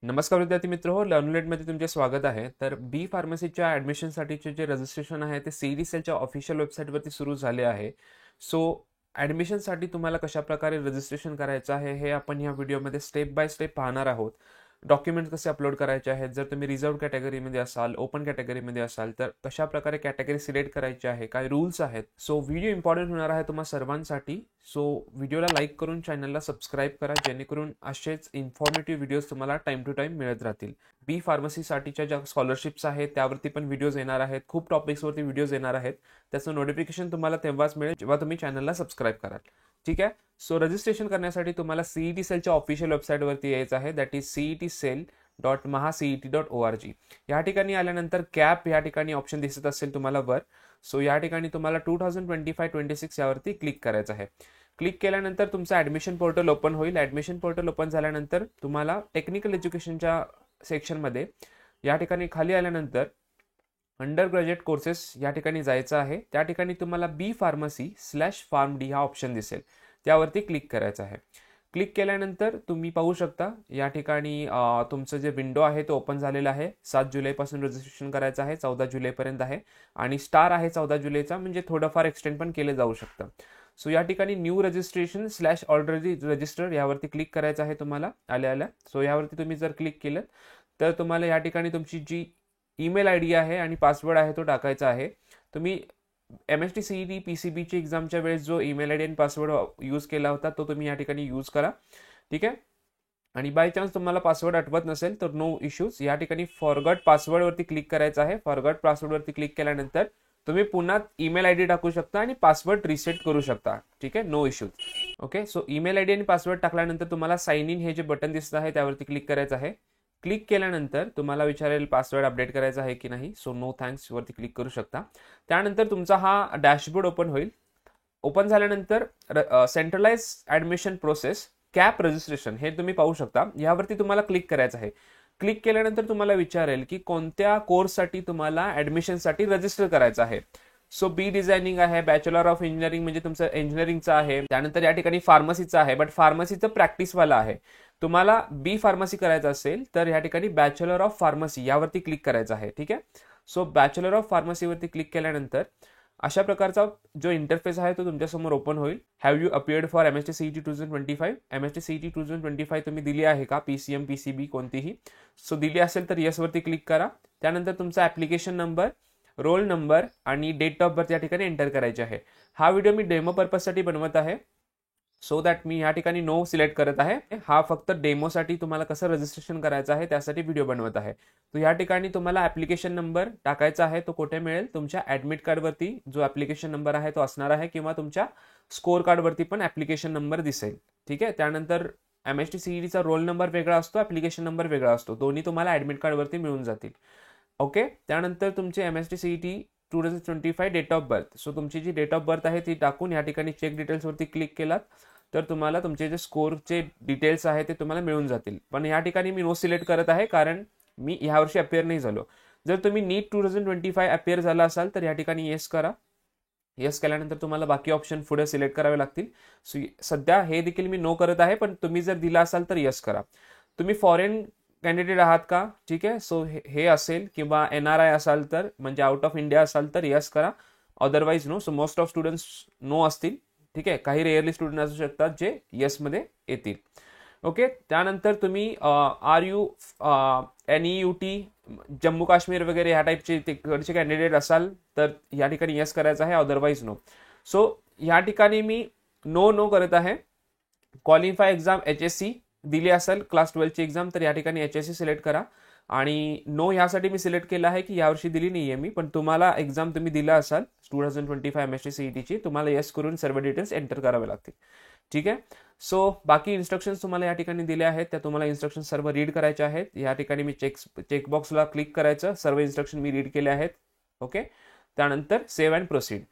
नमस्कार विद्यार्थी मित्र हो, लर्नलेटमध्ये तुमचे स्वागत आहे. तर बी फार्मसीच्या ॲडमिशनसाठीचे जे रजिस्ट्रेशन आहे ते सीईटी सेलच्या ऑफिशियल वेबसाईटवरती सुरू झाले आहे. सो ॲडमिशनसाठी तुम्हाला कशाप्रकारे रजिस्ट्रेशन करायचं आहे हे आपण ह्या व्हिडिओमध्ये स्टेप बाय स्टेप पाहणार आहोत. डॉक्युमेंट कसे अपलोड करायचे आहेत, जर तुम्ही रिझर्व्ड कॅटेगरीमध्ये असाल, ओपन कॅटेगरीमध्ये असाल तर कशाप्रकारे कॅटेगरी सिलेक्ट करायची आहे, काय रूल्स आहेत. सो व्हिडिओ इम्पॉर्टंट होणार आहे तुम्हा सर्वांसाठी. सो व्हिडिओला लाईक करून चॅनलला सबस्क्राईब करा, जेणेकरून असेच इन्फॉर्मेटिव्ह व्हिडिओज तुम्हाला टाइम टू टाइम मिळत राहतील. बी फार्मसीसाठीच्या ज्या स्कॉलरशिप्स आहेत त्यावरती पण व्हिडिओज येणार आहेत, खूप टॉपिक्सवरती व्हिडिओज येणार आहेत. त्याचं नोटिफिकेशन तुम्हाला तेव्हाच मिळेल जेव्हा तुम्ही चॅनलला सबस्क्राईब कराल. ठीक आहे. सो रजिस्ट्रेशन करण्यासाठी तुम्हाला सीईटी सेलच्या ऑफिशियल वेबसाईटवरती यायचं आहे, दॅट इज CETcell.mahacet.org. या ठिकाणी आल्यानंतर कॅप या ठिकाणी ऑप्शन दिसत असेल तुम्हाला वर. सो या ठिकाणी तुम्हाला 2025-26 यावरती क्लिक करायचं आहे. क्लिक केल्यानंतर तुमचं ॲडमिशन पोर्टल ओपन होईल. ॲडमिशन पोर्टल ओपन झाल्यानंतर तुम्हाला टेक्निकल एज्युकेशनच्या सेक्शनमध्ये या ठिकाणी खाली आल्यानंतर अंडर ग्रॅज्युएट कोर्सेस या ठिकाणी जायचं आहे. त्या ठिकाणी तुम्हाला बी फार्मसी/फार्म डी हा ऑप्शन दिसेल, त्यावरती क्लिक करायचं आहे. क्लिक केल्यानंतर तुम्ही पाहू शकता या ठिकाणी तुमचं जे विंडो आहे तो ओपन झालेला आहे. 7 जुलैपासून रजिस्ट्रेशन करायचं आहे, 14 जुलैपर्यंत आहे आणि स्टार आहे 14 जुलैचा, म्हणजे थोडंफार एक्सटेंड पण केलं जाऊ शकतं. सो या ठिकाणी न्यू रजिस्ट्रेशन/ऑलरेडी रजिस्टर यावरती क्लिक करायचं आहे तुम्हाला आल्या. सो यावरती तुम्ही जर क्लिक केलं तर तुम्हाला या ठिकाणी तुमची जी ईमेल आय डी आहे आणि पासवर्ड आहे तो टाकायचा आहे. तुम्ही MST CET PCBची एक्झामच्या वेळेस जो ईमेल आय डी आणि पासवर्ड यूज केला होता तो तुम्ही या ठिकाणी यूज करा. ठीक आहे. आणि बाय चान्स तुम्हाला पासवर्ड आठवत नसेल तर नो इश्यूज, या ठिकाणी फॉरगॉट पासवर्डवरती क्लिक करायचं आहे. फॉरगॉट पासवर्डवरती क्लिक केल्यानंतर तुम्ही पुन्हा ईमेल आय डी टाकू शकता आणि पासवर्ड रिसेट करू शकता. ठीक आहे, no issues. Okay. So email I D आणि पासवर्ड टाकल्यानंतर तुम्हाला साइन इन हे जे बटन दिसत आहे त्यावरती क्लिक करायचं आहे. क्लिक केल्यानंतर तुम्हाला विचारेल पासवर्ड अपडेट करायचा आहे की नाही. सो नो थँक्स वरती क्लिक करू शकता. त्यानंतर तुमचा हा डॅशबोर्ड ओपन होईल. ओपन झाल्यानंतर centralize admission process CAP registration हे तुम्ही पाहू शकता. यावरती तुम्हाला क्लिक करायचं आहे. क्लिक केल्यानंतर तुम्हाला विचारेल की कोणत्या कोर्ससाठी तुम्हाला ॲडमिशनसाठी रजिस्टर करायचं आहे. सो बी डिझायनिंग आहे, बॅचलर ऑफ इंजिनिअरिंग म्हणजे तुमचं इंजिनिअरिंगचं आहे. त्यानंतर या ठिकाणी फार्मसीचं आहे, बट फार्मसीचं प्रॅक्टिसवाला आहे. तुम्हाला बी फार्मसी करायचं असेल तर या ठिकाणी बॅचलर ऑफ फार्मसी यावरती क्लिक करायचं आहे. ठीक आहे. सो बॅचलर ऑफ फार्मसीवरती क्लिक केल्यानंतर अशा प्रकारचा जो इंटरफेस आहे तो तुमच्यासमोर ओपन होईल. Have you appeared for MST CET 2025? MST CET 2025 तुम्ही दिली आहे का, PCM PCB कोणतीही? सो दिली असेल तर येस वरती क्लिक करा. त्यानंतर तुमचा ॲप्लिकेशन नंबर, रोल नंबर आणि डेट ऑफ बर्थ या ठिकाणी एंटर करायचे आहे. हा व्हिडिओ मी डेमो पर्पजसाठी बनवत आहे, सो दॅट मी या ठिकाणी नो सिलेक्ट करत आहे. हा फक्त डेमोसाठी तुम्हाला कसं रजिस्ट्रेशन करायचं आहे त्यासाठी व्हिडिओ बनवत आहे. तो या ठिकाणी तुम्हाला ॲप्लिकेशन नंबर टाकायचा आहे. तो कुठे मिळेल? तुमच्या ॲडमिट कार्डवरती जो ॲप्लिकेशन नंबर आहे तो असणार आहे, किंवा तुमच्या स्कोर कार्डवरती पण ॲप्लिकेशन नंबर दिसेल. ठीक आहे. त्यानंतर MST CETचा रोल नंबर वेगळा असतो, ॲप्लिकेशन नंबर वेगळा असतो. दोन्ही तुम्हाला ॲडमिट कार्डवरती मिळून जातील. ओके. त्यानंतर तुमचे MST CET 2025 date of birth. So तुमची जी डेट ऑफ बर्थ आहे ती टाकून या ठिकाणी चेक डिटेल्सवरती क्लिक केलात तर तुम्हाला तुमचे जे स्कोरचे डिटेल्स आहे ते तुम्हाला मिळून जातील. पण या ठिकाणी मी नो सिलेक्ट करत आहे कारण मी ह्या वर्षी अपियर नाही झालो. जर तुम्ही नीट 2025 अपियर झाला असाल तर या ठिकाणी येस करा. येस केल्यानंतर तुम्हाला बाकी ऑप्शन पुढे सिलेक्ट करावे लागतील. सो सध्या हे देखील मी नो करत आहे, पण तुम्ही जर दिला असाल तर येस करा. तुम्ही फॉरेन कॅन्डिडेट आहात का? ठीक आहे. सो हे असेल, किंवा NRI असाल तर, म्हणजे आउट ऑफ इंडिया असाल तर येस करा, otherwise no. So most of students no असतील. ठीक आहे. काही रेअरली स्टुडंट असू शकतात जे येसमध्ये येतील. ओके. त्यानंतर तुम्ही NEUT जम्मू काश्मीर वगैरे ह्या टाईपचे तिकडचे कॅन्डिडेट असाल तर या ठिकाणी येस करायचं आहे, अदरवाईज नो. सो या ठिकाणी मी नो करत आहे. क्वालिफाय एक्झाम HSC दिली असेल क्लास 12ची एक्झाम तर या ठिकाणी HSC सिलेक्ट करा. आणि नो ह्यासाठी मी सिलेक्ट केलं आहे की यावर्षी दिली नाही आहे मी, पण तुम्हाला एक्झाम तुम्ही दिला असाल 2025 MST CETची, तुम्हाला येस करून सर्व डिटेल्स एंटर करावे लागतील. ठीक आहे. सो बाकी इन्स्ट्रक्शन्स तुम्हाला या ठिकाणी दिल्या आहेत, त्या तुम्हाला इन्स्ट्रक्शन सर्व रीड करायचे आहेत. या ठिकाणी मी चेकबॉक्सला क्लिक करायचं, सर्व इन्स्ट्रक्शन मी रीड केले आहेत. ओके. त्यानंतर save and proceed.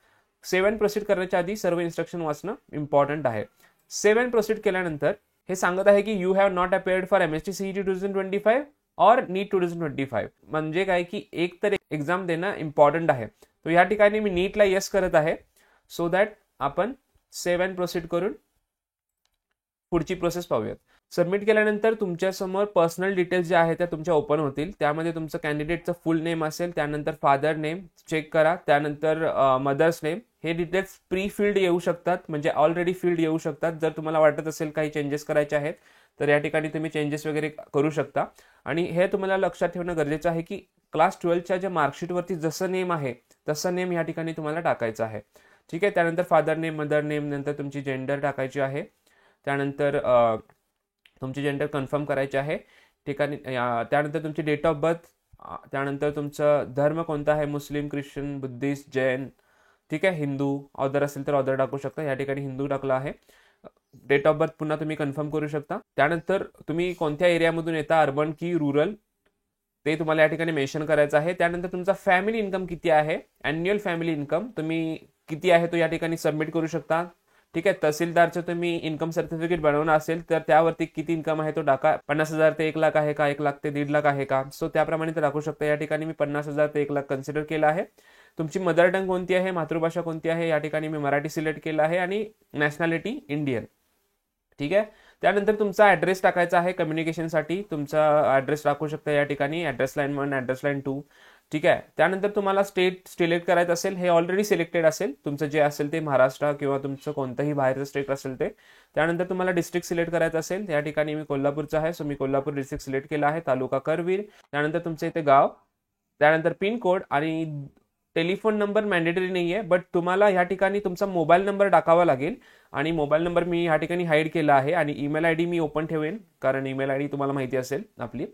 Save and proceed करण्याच्या आधी सर्व इन्स्ट्रक्शन वाचणं इम्पॉर्टंट आहे. सेव्ह अँड प्रोसीड केल्यानंतर हे सांगत आहे की you have not appeared for MST CET 2025 और नीट 2025. म्हणजे काय की एक तर एक्झाम देणं इम्पॉर्टंट आहे. तो या ठिकाणी मी नीटला येस करत आहे, सो दॅट आपण सेव्ह अँड प्रोसीड करून पुढची प्रोसेस पाहूयात. सबमिट केल्यानंतर तुमच्यासमोर पर्सनल डिटेल्स जे आहेत त्या तुमच्या ओपन होतील. त्यामध्ये तुमचं कॅन्डिडेटचं फुल नेम असेल, त्यानंतर फादर नेम चेक करा, त्यानंतर मदर्स नेम. हे डिटेल्स प्री फिल्ड येऊ शकतात, म्हणजे ऑलरेडी फिल्ड येऊ शकतात. जर तुम्हाला वाटत असेल काही चेंजेस करायचे आहेत तर या ठिकाणी तुम्ही चेंजेस वगैरे करू शकता. आणि हे तुम्हाला लक्षात ठेवणं गरजेचं आहे की क्लास 12च्या ज्या मार्कशीटवरती जसं नेम आहे तसं नेम या ठिकाणी तुम्हाला टाकायचं आहे. ठीक आहे. त्यानंतर फादर नेम, मदर नेम, नंतर तुमची जेंडर टाकायची आहे. त्यानंतर तुमची जेंडर कन्फर्म करायची आहे ठिकाणी. त्यानंतर तुमची डेट ऑफ बर्थ, त्यानंतर तुमचं धर्म कोणता आहे, मुस्लिम, ख्रिश्चन, बुद्धिस्ट, जैन. ठीक आहे. हिंदू ऑदर असेल तर ऑदर टाकू शकता. या ठिकाणी हिंदू टाकला आहे. डेट ऑफ बर्थ पुन्हा तुम्ही कन्फर्म करू शकता. त्यानंतर तुम्ही कोणत्या एरियामधून येता, अर्बन की रुरल, ते तुम्हाला या ठिकाणी मेन्शन करायचं आहे. त्यानंतर तुमचा फॅमिली इन्कम किती आहे, अॅन्युअल फॅमिली इन्कम तुम्ही किती आहे तो या ठिकाणी सबमिट करू शकता. ठीक आहे. तहसीलदारचं तुम्ही इन्कम सर्टिफिकेट बनवणं असेल तर त्यावरती किती इन्कम आहे तो टाका. 50,000 ते 1 लाख आहे का, 1 लाख ते 1.5 लाख आहे का, सो त्याप्रमाणे ते टाकू शकता. या ठिकाणी मी 50,000 ते 1 लाख कन्सिडर केलं आहे. तुमची मदर टंग कोणती आहे, मातृभाषा कोणती आहे, या ठिकाणी मी मराठी सिलेक्ट केलं आहे आणि नॅशनॅलिटी इंडियन. ठीक आहे. त्यानंतर तुमचा ॲड्रेस टाकायचा आहे. कम्युनिकेशनसाठी तुमचा ॲड्रेस टाकू शकता या ठिकाणी, ॲड्रेस लाईन 1, ॲड्रेस लाईन 2. ठीक आहे. त्यानंतर तुम्हाला स्टेट सिलेक्ट करायचं असेल, हे ऑलरेडी सिलेक्टेड असेल तुमचं जे असेल ते, महाराष्ट्र किंवा तुमचं कोणतंही बाहेरचं स्टेट असेल ते. त्यानंतर तुम्हाला डिस्ट्रिक्ट सिलेक्ट करायचं असेल, या ठिकाणी मी कोल्हापूरचं आहे, सो मी कोल्हापूर डिस्ट्रिक्ट सिलेक्ट केला आहे. तालुका करवीर. त्यानंतर तुमचं इथे गाव, त्यानंतर पिन कोड आणि टेलिफोन नंबर मॅन्डेटरी नाही आहे, बट तुम्हाला या ठिकाणी तुमचा मोबाईल नंबर टाकावा लागेल. आणि मोबाईल नंबर मी या ठिकाणी हाईड केला आहे. आणि email I D me open ठेवेन, कारण ईमेल आय डी तुम्हाला माहिती असेल आपली.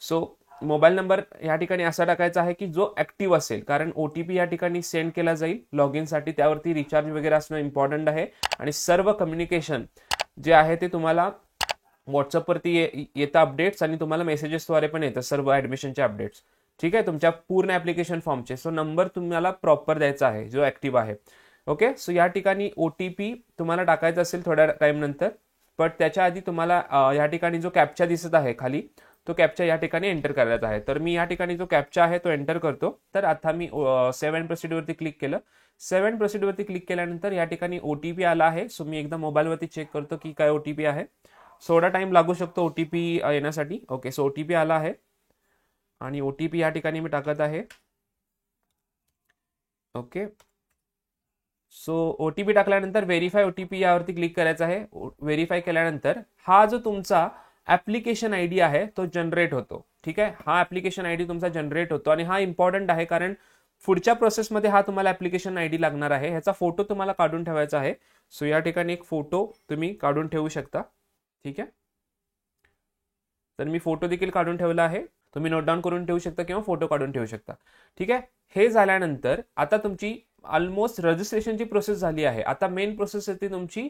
सो मोबाईल नंबर या ठिकाणी असा टाकायचा आहे की जो ऍक्टिव्ह असेल, कारण OTP या ठिकाणी सेंड केला जाईल लॉग इनसाठी. त्यावरती रिचार्ज वगैरे असणं इम्पॉर्टंट आहे. आणि सर्व कम्युनिकेशन जे आहे ते तुम्हाला व्हॉट्सअपवरती येतं अपडेट्स, आणि तुम्हाला मेसेजेसद्वारे पण येतं सर्व ॲडमिशनचे अपडेट्स. ठीक आहे. तुमच्या पूर्ण ॲप्लिकेशन फॉर्मचे. सो नंबर तुम्हाला प्रॉपर द्यायचा आहे जो ऍक्टिव्ह आहे. ओके. सो या ठिकाणी OTP तुम्हाला टाकायचा असेल थोड्या टाइम नंतर, बट त्याच्या आधी तुम्हाला या ठिकाणी जो कॅप्चा दिसत आहे खाली, तो कॅप्चा या ठिकाणी एंटर करायचा आहे. तर मी या ठिकाणी जो कॅप्चा आहे तो एंटर करतो. तर आता मी 7 प्रोसीडवरती क्लिक केलं. 7 प्रोसीडवरती क्लिक केल्यानंतर या ठिकाणी OTP आला आहे. सो मी एकदा मोबाईलवरती चेक करतो की काय OTP आहे. थोडा टाइम लागू शकतो OTP येण्यासाठी. ओके. सो OTP आला आहे आणि OTP या ठिकाणी मी टाकत आहे. ओके. सो OTP टाकल्यानंतर व्हेरीफाय OTP यावरती क्लिक करायचं आहे. व्हेरीफाय केल्यानंतर हा जो तुमचा ऍप्लिकेशन ID आहे तो जनरेट होतो. ठीक आहे. हा ऍप्लिकेशन ID तुमचा जनरेट होतो आणि हा इम्पॉर्टंट आहे, कारण पुढच्या प्रोसेसमध्ये हा तुम्हाला ऍप्लिकेशन ID लागणार आहे. ह्याचा फोटो तुम्हाला काढून ठेवायचा आहे. सो या ठिकाणी एक फोटो तुम्ही काढून ठेवू शकता. ठीक आहे. तर मी फोटो देखील काढून ठेवला आहे. तुम्ही नोट डाऊन करून ठेवू शकता किंवा फोटो काढून ठेवू शकता. ठीक आहे. हे झाल्यानंतर आता तुमची ऑलमोस्ट रजिस्ट्रेशनची प्रोसेस झाली आहे. आता मेन प्रोसेस येते तुमची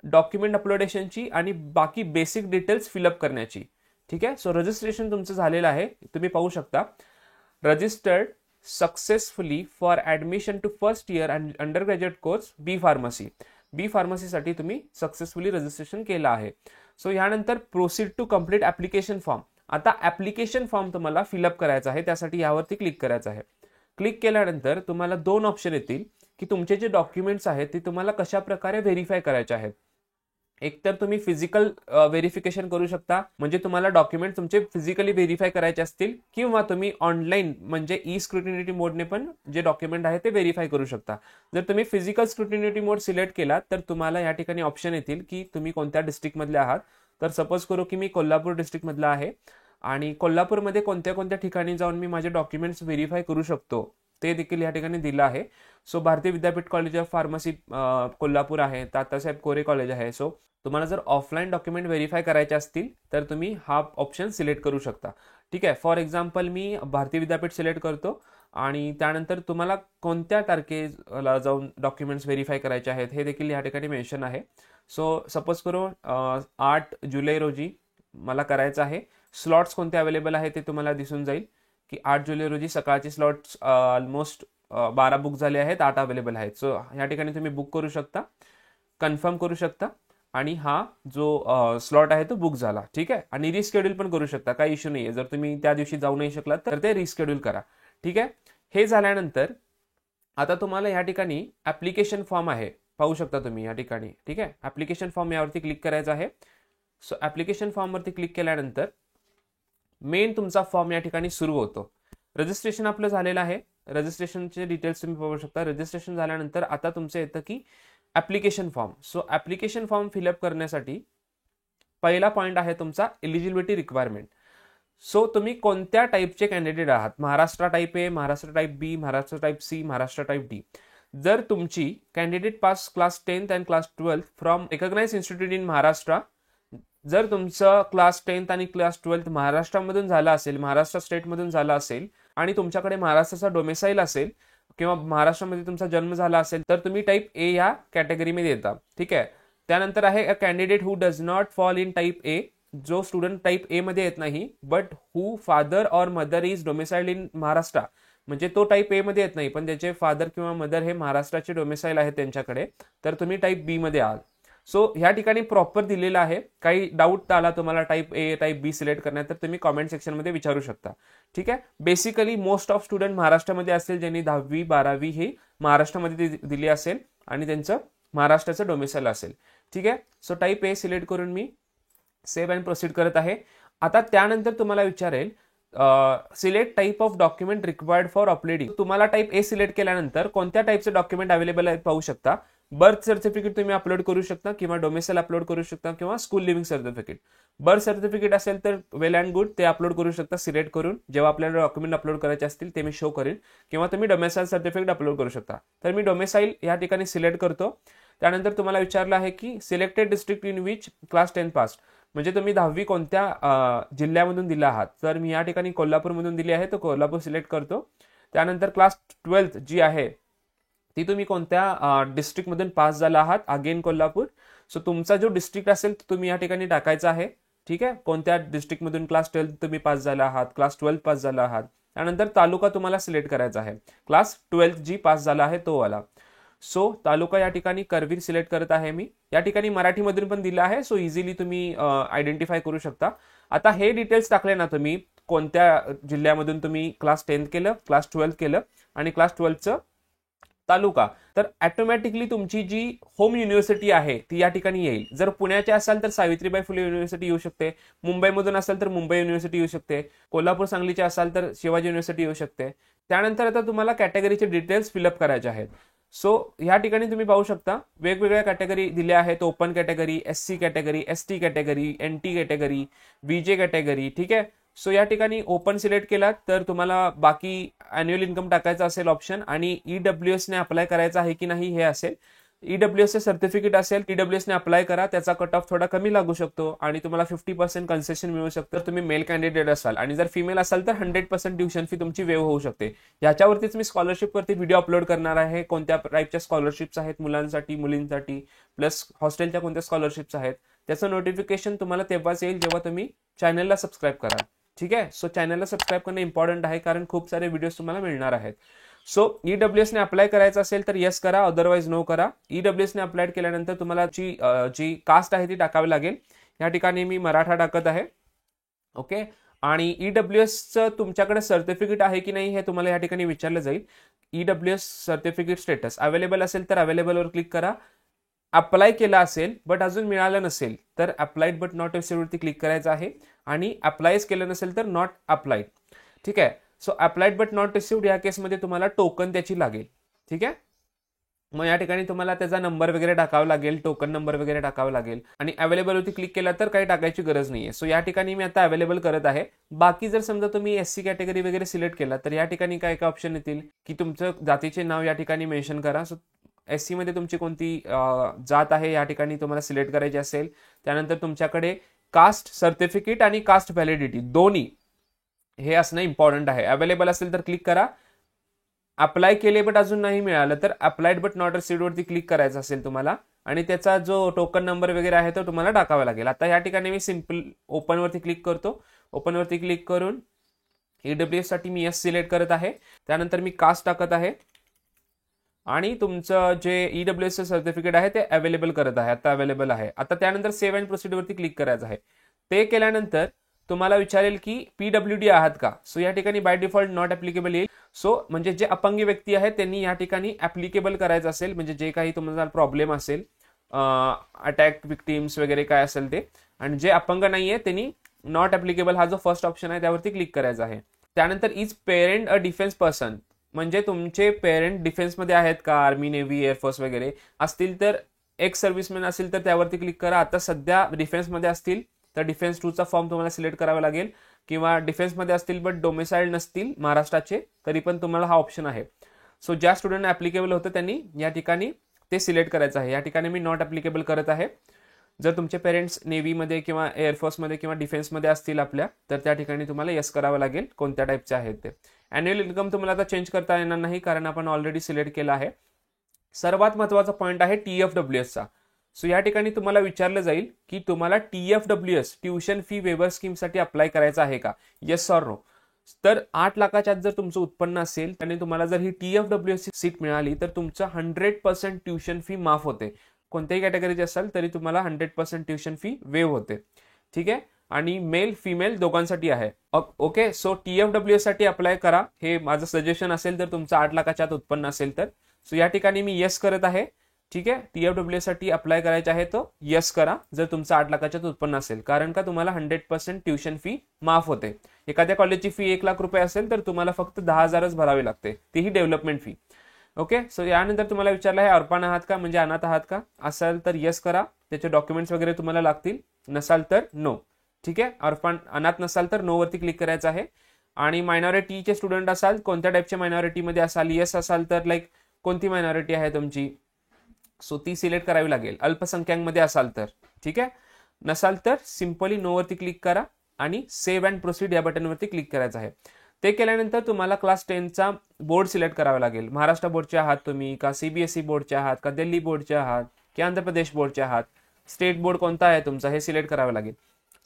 डॉक्युमेंट अपलोडेशनची आणि बाकी बेसिक डिटेल्स फिलअप करण्याची. ठीक आहे. सो रजिस्ट्रेशन तुमचं झालेलं आहे. तुम्ही पाहू शकता, registered successfully for admission to first year and undergraduate course B pharmacy. B फार्मसीसाठी तुम्ही सक्सेसफुली रजिस्ट्रेशन केलं आहे. सो यानंतर proceed to complete application form. आता ऍप्लिकेशन फॉर्म तुम्हाला फिलअप करायचा आहे, त्यासाठी यावरती क्लिक करायचं आहे. क्लिक केल्यानंतर तुम्हाला 2 ऑप्शन येतील की तुमचे जे डॉक्युमेंट्स आहेत ते तुम्हाला कशा प्रकारे व्हेरीफाय करायचे आहेत. एक तर तुम्ही फिजिकल व्हेरिफिकेशन करू शकता, म्हणजे तुम्हाला डॉक्युमेंट तुमचे फिजिकली व्हेरीफाय करायचे असतील, किंवा तुम्ही ऑनलाईन म्हणजे ई स्क्रुटिनिटी मोडने पण जे डॉक्युमेंट आहे ते व्हेरीफाय करू शकता. जर तुम्ही फिजिकल स्क्रुटिनिटी मोड सिलेक्ट केला तर तुम्हाला या ठिकाणी ऑप्शन येतील की तुम्ही कोणत्या डिस्ट्रिक्टमधले आहात. तर सपोज करू की मी कोल्हापूर डिस्ट्रिक्टमधला आहे आणि कोल्हापूरमध्ये कोणत्या कोणत्या ठिकाणी जाऊन मी माझे डॉक्युमेंट्स व्हेरीफाय करू शकतो ते देखील या ठिकाणी दिलं आहे. सो भारतीय विद्यापीठ कॉलेज ऑफ फार्मसी कोल्हापूर आहे, तात्यासाहेब कोरे कॉलेज आहे. सो तुम्हाला जर ऑफलाईन डॉक्युमेंट व्हेरीफाय करायचे असतील तर तुम्ही हा ऑप्शन सिलेक्ट करू शकता. ठीक आहे. फॉर एक्झाम्पल मी भारतीय विद्यापीठ सिलेक्ट करतो आणि त्यानंतर तुम्हाला कोणत्या तारखेला जाऊन डॉक्युमेंट्स व्हेरीफाय करायचे आहेत हे देखील या ठिकाणी मेन्शन आहे. सो सपोज करू 8 जुलै रोजी मला करायचं आहे. स्लॉट्स कोणते अवेलेबल आहे ते तुम्हाला दिसून जाईल की 8 जुलै रोजी सकाळचे स्लॉट्स ऑलमोस्ट 12 बुक झाले आहेत, 8 अवेलेबल आहेत. सो या ठिकाणी तुम्ही बुक करू शकता, कन्फर्म करू शकता आणि हा जो स्लॉट आहे तो बुक झाला. ठीक आहे. आणि रिस्केड्यूल पण करू शकता, काही इश्यू नाही आहे. जर तुम्ही त्या दिवशी जाऊ नाही शकलात तर ते रिस्केड्यूल करा. ठीक आहे. हे झाल्यानंतर आता तुम्हाला या ठिकाणी ऍप्लिकेशन फॉर्म आहे, पाहू शकता तुम्ही या ठिकाणी. ठीक आहे. ऍप्लिकेशन फॉर्म यावरती क्लिक करायचं आहे. सो ऍप्लिकेशन फॉर्मवरती क्लिक केल्यानंतर मेन तुमचा फॉर्म या ठिकाणी सुरू होतो. रजिस्ट्रेशन आपलं झालेलं आहे. रजिस्ट्रेशनचे डिटेल्स तुम्ही बघू शकता. रजिस्ट्रेशन झाल्यानंतर आता तुमचं येतं की application form. So application form fill up करण्यासाठी पहिला पॉईंट आहे तुमचा एलिजिबिलिटी रिक्वायरमेंट. सो तुम्ही कोणत्या टाईपचे कॅन्डिडेट आहात, Maharashtra type A, Maharashtra type B, Maharashtra type C, Maharashtra type D. जर तुमची candidate pass class 10th and class 12th from recognised institute in Maharashtra, जर तुमचं क्लास 10th आणि क्लास 12th महाराष्ट्रामधून झालं असेल, महाराष्ट्र स्टेटमधून झालं असेल आणि तुमच्याकडे महाराष्ट्राचा डोमेसाईल असेल किंवा महाराष्ट्रामध्ये तुमचा जन्म झाला असेल तर तुम्ही टाईप ए या कॅटेगरीमध्ये येता. ठीक आहे. त्यानंतर आहे a candidate who does not fall in type A, जो स्टुडंट टाईप ए मध्ये येत नाही but who father or mother is domiciled in Maharashtra, म्हणजे तो टाईप ए मध्ये येत नाही पण त्याचे फादर किंवा मदर हे महाराष्ट्राचे डोमेसाईल आहे त्यांच्याकडे, तर तुम्ही टाईप बी मध्ये आहात. सो ह्या ठिकाणी प्रॉपर दिलेलं आहे. काही डाऊट आला तुम्हाला type A type B select करण्यात तर तुम्ही कॉमेंट सेक्शनमध्ये विचारू शकता. ठीक आहे. बेसिकली मोस्ट ऑफ स्टुडंट महाराष्ट्रामध्ये असेल, ज्यांनी 10वी 12वी ही महाराष्ट्रामध्ये दिली असेल आणि त्यांचं महाराष्ट्राचं डोमेसाईल असेल. ठीक आहे. सो टाईप ए सिलेक्ट करून मी सेव्ह अँड प्रोसीड करत आहे. आता त्यानंतर तुम्हाला विचारेल select type of document required for uploading. तुम्हाला टाईप ए सिलेक्ट केल्यानंतर कोणत्या टाईपचे डॉक्युमेंट अवेलेबल आहेत पाहू शकता. बर्थ सर्टिफिकेट तुम्ही अपलोड करू शकता किंवा डोमेसाईल अपलोड करू शकता किंवा school living certificate. Birth certificate असेल तर वेल अँड गुड, ते अपलोड करू शकता सिलेक्ट करून. जेव्हा आपल्याला डॉक्युमेंट अपलोड करायचे असतील ते मी शो करेन. किंवा तुम्ही डोमेसाईल सर्टिफिकेट अपलोड करू शकता. तर मी डोमेसाईल या ठिकाणी सिलेक्ट करतो. त्यानंतर तुम्हाला विचारलं आहे की selected district in which class 10 pass, म्हणजे तुम्ही 10वी कोणत्या जिल्ह्यामधून दिला आहात. तर मी या ठिकाणी कोल्हापूरमधून दिली आहे, तर कोल्हापूर सिलेक्ट करतो. त्यानंतर क्लास 12th जी आहे ती तुम्ही कोणत्या डिस्ट्रिक्टमधून पास झाला आहात, अगेन कोल्हापूर. सो तुमचा जो डिस्ट्रिक्ट असेल तुम्ही या ठिकाणी टाकायचा आहे. ठीक आहे. कोणत्या डिस्ट्रिक्टमधून क्लास 12th तुम्ही पास झाला आहात, क्लास 12 पास झाला आहात. त्यानंतर तालुका तुम्हाला सिलेक्ट करायचा आहे, क्लास 12th जी पास झाला आहे तो वाला. सो तालुका या ठिकाणी करवीर सिलेक्ट करत आहे मी. या ठिकाणी मराठीमधून पण दिलं आहे, सो इझिली तुम्ही आयडेंटिफाय करू शकता. आता हे डिटेल्स टाकले ना तुम्ही, कोणत्या जिल्ह्यामधून तुम्ही क्लास 10th केलं, क्लास 12th केलं आणि क्लास 12th तालुका, तर ऑटोमॅटिकली तुमची जी होम युनिव्हर्सिटी आहे ती या ठिकाणी येईल. जर पुण्याचे असाल तर सावित्रीबाई फुले युनिव्हर्सिटी येऊ शकते, मुंबईमधून असाल तर मुंबई युनिव्हर्सिटी येऊ शकते, कोल्हापूर सांगलीचे असाल तर शिवाजी युनिव्हर्सिटी येऊ शकते. त्यानंतर आता तुम्हाला कॅटेगरीचे डिटेल्स फिलअप करायचे आहेत. सो ह्या ठिकाणी तुम्ही पाहू शकता वेगवेगळ्या कॅटेगरी दिल्या आहेत. Open category, SC category, ST category, NT category, BJ category. ठीक आहे. सो या ठिकाणी ओपन सिलेक्ट केलात तर तुम्हाला बाकी अॅन्युअल इन्कम टाकायचं असेल ऑप्शन आणि ईडब्ल्यूएस ने अप्लाय करायचं आहे की नाही हे असेल. ईडब्ल्यूएस चे सर्टिफिकेट असेल, ईडब्ल्यूएस ने अप्लाय करा, त्याचा कट ऑफ थोडा कमी लागू शकतो आणि तुम्हाला 50% कन्सेशन मिळू शकतं. तुम्ही मेल कॅन्डिडेट असाल आणि जर फिमेल असाल तर 100% ट्युशन फी तुमची वेव होऊ शकते. याच्यावरतीच मी स्कॉलरशिपवरती व्हिडिओ अपलोड करणार आहे. कोणत्या टाईपच्या स्कॉलरशिप्स आहेत मुलांसाठी, मुलींसाठी, प्लस हॉस्टेलच्या कोणत्या स्कॉलरशिप्स आहेत, त्याचं नोटिफिकेशन तुम्हाला तेव्हाच येईल जेव्हा तुम्ही चॅनलला सबस्क्राईब कराल. ठीक आहे. सो चॅनलला सबस्क्राईब करणं इम्पॉर्टंट आहे कारण खूप सारे व्हिडिओज तुम्हाला मिळणार आहेत. सो ईडब्ल्यूएस ने अप्लाय करायचं असेल तर येस करा, अदरवाईज नो करा. ईडब्ल्यूएस ने अप्लाय केल्यानंतर तुम्हाला जी कास्ट आहे ती टाकावी लागेल. या ठिकाणी मी मराठा टाकत आहे. ओके. आणि ईडब्ल्यूएसचं तुमच्याकडे सर्टिफिकेट आहे की नाही हे तुम्हाला या ठिकाणी विचारलं जाईल. ईडब्ल्यूएस सर्टिफिकेट स्टेटस अवेलेबल असेल तर अवेलेबलवर क्लिक करा. अप्लाय केला असेल बट अजून मिळालं नसेल तर अप्लाइड बट नॉट रिसीव्ड वरती क्लिक करायचं आहे आणि अप्लायच केलं नसेल तर नॉट अप्लाइड. ठीक आहे. So applied but not received या केसमध्ये तुम्हाला टोकन त्याची लागेल. ठीक आहे. मग या ठिकाणी तुम्हाला त्याचा नंबर वगैरे टाकावा लागेल, टोकन नंबर वगैरे टाकावा लागेल आणि अवेलेबल वरती क्लिक केला तर काही टाकायची गरज नाहीये. सो या ठिकाणी मी आता अवेलेबल करत आहे. बाकी जर समजा तुम्ही एससी कॅटेगरी वगैरे सिलेक्ट केला तर या ठिकाणी काय काय ऑप्शन येतील की तुमचं जातीचे नाव या ठिकाणी मेन्शन करा. सो एससी मध्ये तुमची कोणती जात आहे या ठिकाणी तुम्हाला सिलेक्ट करायची असेल. त्यानंतर तुमच्याकडे कास्ट सर्टिफिकेट आणि कास्ट व्हॅलिडिटी दोन्ही हे असणं इम्पॉर्टंट आहे. अवेलेबल असेल तर क्लिक करा. अप्लाय केले बट अजून नाही मिळालं तर अप्लाइड बट नॉट रिसीव्ड वरती क्लिक करायचं असेल तुम्हाला आणि त्याचा जो टोकन नंबर वगैरे आहे तो तुम्हाला टाकावा लागेल. आता या ठिकाणी मी सिंपल ओपन वरती क्लिक करतो. ओपन वरती क्लिक करून ईडब्ल्यूएस साठी मी येस सिलेक्ट करत आहे. त्यानंतर मी कास्ट टाकत आहे आणि तुमचं जे ईडब्ल्यूएस सर्टिफिकेट आहे ते अवेलेबल करत आहे. आता अवेलेबल आहे. आता त्यानंतर सेव्ह अँड प्रोसीड वरती क्लिक करायचं आहे. ते केल्यानंतर तुम्हाला विचारेल की पीडब्ल्यूडी आहात का. सो या ठिकाणी बाय डिफॉल्ट नॉट ऍप्लिकेबल येईल. सो म्हणजे जे अपंगी व्यक्ती आहेत त्यांनी या ठिकाणी ऍप्लिकेबल करायचं असेल, म्हणजे जे काही तुम्हाला प्रॉब्लेम असेल, अटॅक विक्टिम्स वगैरे काय असेल ते, आणि जे अपंग नाहीये त्यांनी नॉट ऍप्लिकेबल हा जो फर्स्ट ऑप्शन आहे त्यावरती क्लिक करायचा आहे. त्यानंतर is parent a defence person, म्हणजे तुमचे पेरेंट डिफेन्समध्ये आहेत का, आर्मी, नेव्ही, एअरफोर्स वगैरे असतील तर, एक्स सर्व्हिसमॅन असेल तर त्यावरती क्लिक करा. आता सध्या डिफेन्समध्ये असतील तर डिफेन्स 2चा फॉर्म तुम्हाला सिलेक्ट करावा लागेल, किंवा डिफेन्समध्ये असतील बट डोमिसाइल्ड नसतील महाराष्ट्राचे तरी पण तुम्हाला हा ऑप्शन आहे. सो ज्या स्टुडंट ऍप्लिकेबल होतं त्यांनी या ठिकाणी ते सिलेक्ट करायचं आहे. या ठिकाणी मी नॉट ऍप्लिकेबल करत आहे. जर तुमचे पेरेंट्स नेव्हीमध्ये किंवा एअरफोर्समध्ये किंवा डिफेन्समध्ये असतील आपल्या, तर त्या ठिकाणी तुम्हाला येस करावं लागेल कोणत्या टाईपचे आहेत ते. अॅन्युअल इन्कम तुम्हाला आता चेंज करता येणार नाही कारण आपण ऑलरेडी सिलेक्ट केला आहे. सर्वात महत्त्वाचा पॉईंट आहे TFWSचा. सो या ठिकाणी तुम्हाला विचारलं जाईल की तुम्हाला TFWS ट्युशन फी वेवर स्कीमसाठी अप्लाय करायचा आहे का, येस ऑर नो. तर 8 लाखाच्या आत जर तुमचं उत्पन्न असेल आणि तुम्हाला जर ही TFWS सीट मिळाली तर तुमचं 100% ट्युशन फी माफ होते. कोणत्याही कॅटेगरीचे असाल तरी तुम्हाला 100% ट्युशन फी वेव होते. ठीक आहे, आणि मेल फिमेल दोघांसाठी आहे. ओके, सो TFWS साठी अप्लाय करा, हे माझं सजेशन असेल तर तुमचं 8 लाखाच्या आत उत्पन्न असेल तर. सो या ठिकाणी मी येस करत आहे. ठीक आहे, TFWS साठी अप्लाय करायचे आहे तो येस करा जर तुमचं 8 लाखाच्या उत्पन्न असेल, कारण का तुम्हाला 100% ट्युशन फी माफ होते. एखाद्या कॉलेजची फी 1 लाख रुपये असेल तर तुम्हाला फक्त 10,000च भरावे लागते, तीही डेव्हलपमेंट फी. ओके, सो यानंतर तुम्हाला विचारलं आहे अर्पण आहात का, म्हणजे अनाथ आहात का, असाल तर येस करा. त्याचे डॉक्युमेंट्स वगैरे तुम्हाला लागतील, नसाल तर नो. ठीक आहे, अर्पण अनाथ नसाल तर नो वरती क्लिक करायचं आहे. आणि मायनॉरिटीचे स्टुडंट असाल, कोणत्या टाईपच्या मायनॉरिटीमध्ये असाल, येस असाल तर लाईक कोणती मायनॉरिटी आहे तुमची, सो ती सिलेक्ट करावी लागेल. अल्पसंख्याकमध्ये असाल तर ठीक आहे, नसाल तर सिंपली नो वरती क्लिक करा आणि सेव्ह अँड प्रोसीड या बटनवरती क्लिक करायचं आहे. ते केल्यानंतर तुम्हाला क्लास 10चा बोर्ड सिलेक्ट करावा लागेल. महाराष्ट्र बोर्डचे आहात तुम्ही, का CBSE बोर्डचे आहात, का दिल्ली बोर्डचे आहात, की आंध्र प्रदेश बोर्डचे आहात, स्टेट बोर्ड कोणता आहे तुमचा हे सिलेक्ट करावं लागेल.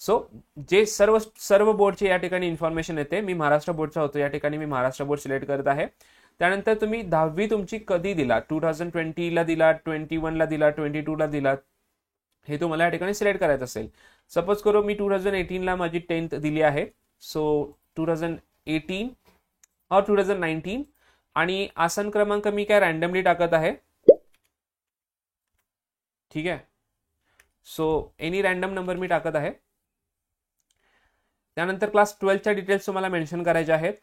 सो जे सर्व बोर्डचे या ठिकाणी इन्फॉर्मेशन येते. मी महाराष्ट्र बोर्डचा होतो, या ठिकाणी मी महाराष्ट्र बोर्ड सिलेक्ट करत आहे. त्यानंतर तुम्ही 10वी तुमची कधी दिला, 2020ला दिला, 21ला दिला, 22ला दिला, हे तुम्हाला या ठिकाणी सिलेक्ट करायचं असेल. सपोज करू मी 2018ला माझी 10th दिली आहे. सो 2018 और 2019 आणि आसन क्रमांक मी काय रॅन्डमली टाकत आहे. ठीक आहे, सो एनी रॅन्डम नंबर मी टाकत आहे. त्यानंतर क्लास 12च्या डिटेल्स तुम्हाला मेन्शन करायचे आहेत.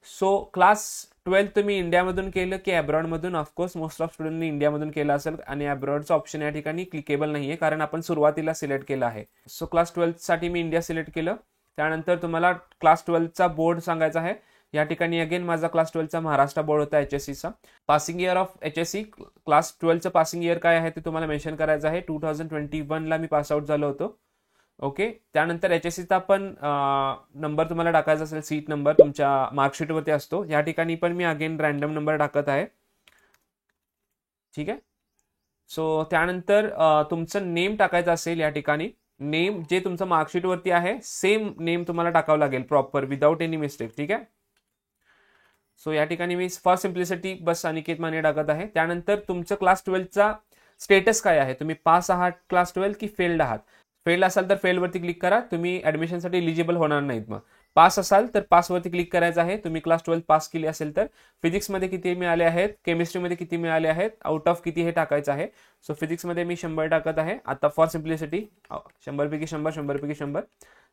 सो क्लास 12 तुम्ही इंडियामधून केलं की अब्रॉडमधून, ऑफकोर्स मोस्ट ऑफ स्टुडंटनी इंडियामधून केलं असेल आणि अब्रॉडचं ऑप्शन या ठिकाणी क्लिकेबल नाहीये कारण आपण सुरुवातीला सिलेक्ट केलं आहे. सो क्लास 12साठी मी इंडिया सिलेक्ट केलं. त्यानंतर तुम्हाला क्लास 12चा बोर्ड सांगायचा आहे. या ठिकाणी अगेन माझा क्लास 12चा महाराष्ट्र बोर्ड होता HSCचा. Passing year of HSC class 12चं पासिंग इयर काय आहे ते तुम्हाला मेन्शन करायचं आहे. 2021ला मी पास आउट झालो होतो. ओके, त्यानंतर HSCचा पण नंबर तुम्हाला टाकायचा असेल, सीट नंबर तुमच्या मार्कशीटवरती असतो. या ठिकाणी पण मी अगेन रॅन्डम नंबर टाकत आहे. ठीक आहे, सो त्यानंतर तुमचं नेम टाकायचं असेल. या ठिकाणी नेम जे तुमचं मार्कशीटवरती आहे सेम नेम तुम्हाला टाकावं लागेल प्रॉपर विदाउट एनी मिस्टेक. ठीक आहे, सो या ठिकाणी मी फॉर सिम्प्लिसिटी बस अनिकेत माने टाकत आहे. त्यानंतर तुमचं क्लास 12चा स्टेटस काय आहे, तुम्ही पास आहात क्लास 12 की फेल्ड आहात. फेल्ड असाल तर फेलवरती क्लिक करा, तुम्ही ऍडमिशनसाठी इलिजिबल होणार नाहीत. मग पास असाल तर पासवरती क्लिक करायचं आहे. तुम्ही क्लास 12 पास केली असेल तर फिजिक्समध्ये किती मिळाले आहेत, केमिस्ट्रीमध्ये किती मिळाले आहेत, आउट ऑफ किती हे टाकायचं आहे. सो फिजिक्समध्ये मी 100 टाकत आहे. आता फॉर सिम्प्लिसिटी 100 पैकी 100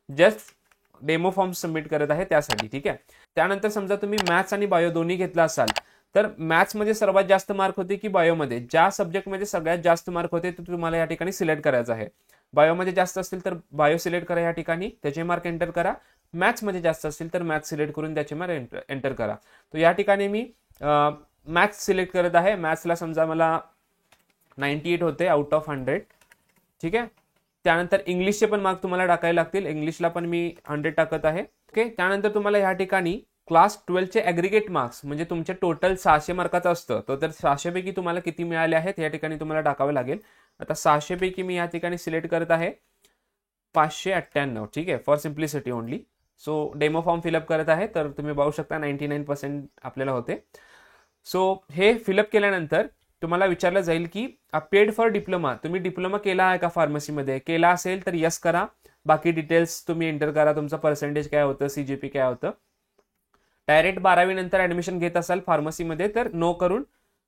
जस्ट डेमो फॉर्म सबमिट करत आहे त्यासाठी. ठीक आहे, त्यानंतर समजा तुम्ही मॅथ्स आणि बायो दोन्ही घेतला असाल तर मॅथ्समध्ये सर्वात जास्त मार्क होते की बायोमध्ये, ज्या सब्जेक्टमध्ये सगळ्यात जास्त मार्क होते ते तुम्हाला या ठिकाणी सिलेक्ट करायचं आहे. बायोमध्ये जास्त असतील तर बायो सिलेक्ट करा, या ठिकाणी त्याचे मार्क एंटर करा. मॅथ्समध्ये जास्त असतील तर मॅथ्स सिलेक्ट करून त्याचे मार्क एंटर करा. तर या ठिकाणी मी मॅथ्स सिलेक्ट करत आहे. मॅथ्सला समजा मला 98 होते आउट ऑफ 100. ठीक आहे, त्यानंतर इंग्लिशचे पण मार्क तुम्हाला टाकायला लागतील. इंग्लिशला पण मी 100 टाकत आहे. ओके, त्यानंतर तुम्हाला या ठिकाणी क्लास 12चे ॲग्रिगेट मार्क्स म्हणजे तुमचे टोटल 600 मार्काचं असतं. तर 600 पैकी तुम्हाला किती मिळाले आहेत या ठिकाणी तुम्हाला टाकावे लागेल. आता 600 पैकी मी या ठिकाणी सिलेक्ट करत आहे 598. ठीक आहे, for simplicity only. So demo form fill up करत आहे. तर तुम्ही पाहू शकता 99% आपल्याला होते. सो हे फिलअप केल्यानंतर तुम्हाला विचारलं जाईल की अपेड फॉर डिप्लोमा, तुम्ही डिप्लोमा केला आहे का फार्मसीमध्ये, केला असेल तर यस करा. बाकी डिटेल्स तुम्ही एंटर करा, तुमचं पर्सेंटेज काय होतं, CGP काय होतं. डायरेक्ट 12वी नंतर ऍडमिशन घेत असाल फार्मसीमध्ये तर नो करून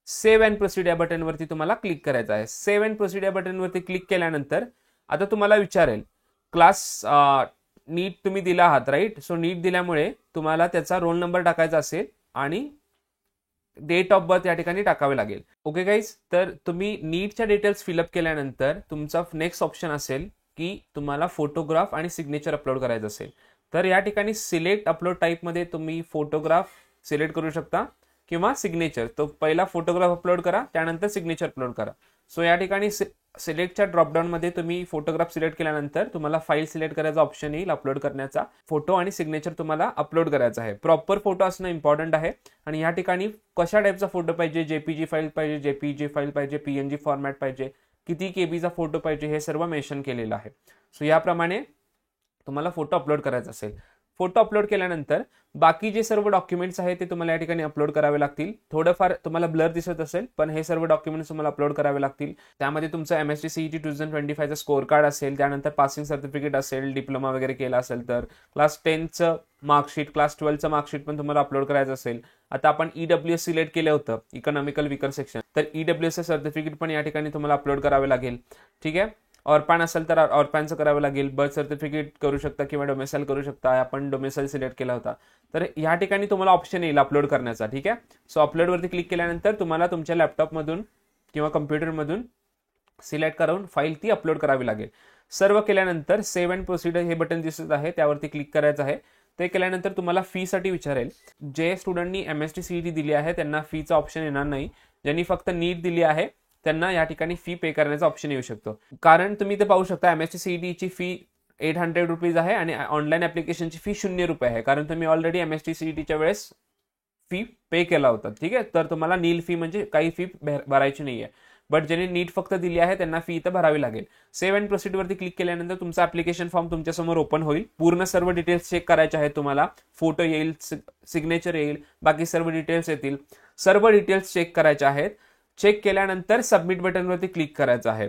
सेव्ह अँड प्रोसीड या बटनवरती तुम्हाला क्लिक करायचं आहे. सेव्ह अँड प्रोसीड या बटनवरती क्लिक केल्यानंतर आता तुम्हाला विचारेल क्लास नीट तुम्ही दिला आहात राईट. सो नीट दिल्यामुळे तुम्हाला त्याचा रोल नंबर टाकायचा असेल आणि डेट ऑफ बर्थ या ठिकाणी टाकावे लागेल. ओके गाईज, तर तुम्ही नीटच्या डिटेल्स फिलअप केल्यानंतर तुमचा नेक्स्ट ऑप्शन असेल की तुम्हाला फोटोग्राफ आणि सिग्नेचर अपलोड करायचं असेल. तर या ठिकाणी सिलेक्ट अपलोड टाईपमध्ये तुम्ही फोटोग्राफ सिलेक्ट करू शकता किंवा सिग्नेचर. तो पहिला फोटोग्राफ अपलोड करा, त्यानंतर सिग्नेचर अपलोड करा. सो या ठिकाणी सिलेक्टच्या ड्रॉपडाऊनमध्ये तुम्ही फोटोग्राफ सिलेक्ट केल्यानंतर तुम्हाला फाईल सिलेक्ट करायचा ऑप्शन येईल अपलोड करण्याचा. फोटो आणि सिग्नेचर तुम्हाला अपलोड करायचा आहे. प्रॉपर फोटो असणं इम्पॉर्टंट आहे. आणि या ठिकाणी कशा टाईपचा फोटो पाहिजे, जेपीजी फाईल पाहिजे, जेपीजी फाईल पाहिजे, पीएनजी फॉर्मॅट पाहिजे, किती केबीचा फोटो पाहिजे, हे सर्व मेन्शन केलेलं आहे. सो याप्रमाणे तुम्हाला फोटो अपलोड करायचा असेल. फोटो अपलोड केल्यानंतर बाकी जे सर्व डॉक्युमेंट्स आहेत ते तुम्हाला या ठिकाणी अपलोड करावे लागतील. थोडंफार तुम्हाला ब्लर दिसत असेल, पण हे सर्व डॉक्युमेंट्स तुम्हाला अपलोड करावे लागतील. त्यामध्ये तुमचं MST CET 2025चा स्कोअर कार्ड असेल, त्यानंतर पासिंग सर्टिफिकेट असेल, डिप्लोमा वगैरे केला असेल तर, क्लास 10चं मार्कशीट, क्लास 12चं मार्कशीट पण तुम्हाला अपलोड करायचं असेल. आता आपण EWS सिलेक्ट केलं होतं, इकॉनॉमिकल वीकर सेक्शन, तर EWS सर्टिफिकेट पण या ठिकाणी तुम्हाला अपलोड करावे लागेल. ठीक आहे. ऑरपॅन असेल तर ऑरपॅनचं करावं लागेल. बर्थ सर्टिफिकेट करू शकता किंवा डोमेसाईल करू शकता. आपण डोमेसाईल सिलेक्ट केला होता, तर या ठिकाणी तुम्हाला ऑप्शन येईल अपलोड करण्याचा. ठीक आहे. सो अपलोडवरती क्लिक केल्यानंतर तुम्हाला तुमच्या लॅपटॉपमधून किंवा कम्प्युटरमधून सिलेक्ट करून फाईल ती अपलोड करावी लागेल. सर्व केल्यानंतर सेव्ह अँड प्रोसिडर हे बटन दिसत आहे, त्यावरती क्लिक करायचं आहे. ते केल्यानंतर तुम्हाला फीसाठी विचारेल. जे स्टुडंटनी MST CET दिली आहे त्यांना फीचा ऑप्शन येणार नाही. ज्यांनी फक्त नीट दिली आहे त्यांना या ठिकाणी फी पे करण्याचा ऑप्शन येऊ शकतो. कारण तुम्ही ते पाहू शकता MST CET ची फी 800 रुपीज आहे आणि ऑनलाईन ऍप्लिकेशनची फी 0 रुपये आहे. कारण तुम्ही ऑलरेडी MST CETच्या वेळेस फी पे केला होता. ठीक आहे. तर तुम्हाला नील फी म्हणजे काही फी भरायची नाहीये. बट ज्यांनी नीट फक्त दिली आहे त्यांना फी इथं भरावी लागेल. सेव्ह अँड प्रोसीड वरती क्लिक केल्यानंतर तुमचा ऍप्लिकेशन फॉर्म तुमच्यासमोर ओपन होईल. पूर्ण सर्व डिटेल्स चेक करायचे आहेत तुम्हाला. फोटो येईल, सिग्नेचर येईल, बाकी सर्व डिटेल्स येतील. सर्व डिटेल्स चेक करायचे आहेत. चेक केल्यानंतर सबमिट बटनवरती क्लिक करायचं आहे.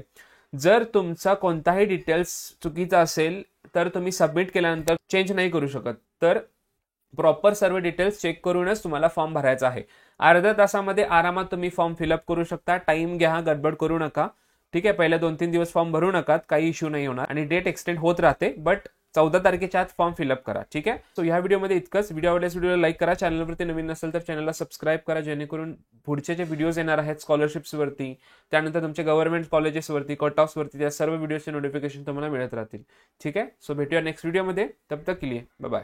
जर तुमचा कोणताही डिटेल्स चुकीचा असेल तर तुम्ही सबमिट केल्यानंतर चेंज नाही करू शकत. तर प्रॉपर सर्व डिटेल्स चेक करूनच तुम्हाला फॉर्म भरायचा आहे. अर्ध्या तासामध्ये आरामात तुम्ही फॉर्म फिलअप करू शकता. टाइम घ्या, गडबड करू नका. ठीक आहे. पहिले 2-3 दिवस फॉर्म भरू नका, काही इश्यू नाही होणार आणि डेट एक्सटेंड होत राहते. बट 14 तारखेच्या आत फॉर्म फिलअप करा. ठीक आहे. सो ह्या व्हिडिओमध्ये इतकंच. व्हिडिओ आवडल्यास व्हिडिओला लाईक करा. चॅनलवरती नवीन नसेल तर चॅनलला सबस्क्राईब करा, जेणेकरून पुढचे जे व्हिडिओज येणार आहेत स्कॉलरशिप्सवरती, त्यानंतर तुमच्या गव्हर्नमेंट कॉलेजेसवरती, कट ऑफ्सवरती, त्या सर्व व्हिडिओचे नोटिफिकेशन तुम्हाला मिळत राहतील. ठीक आहे. सो भेटूया नेक्स्ट व्हिडिओमध्ये. तब तक के लिए बाय बाय.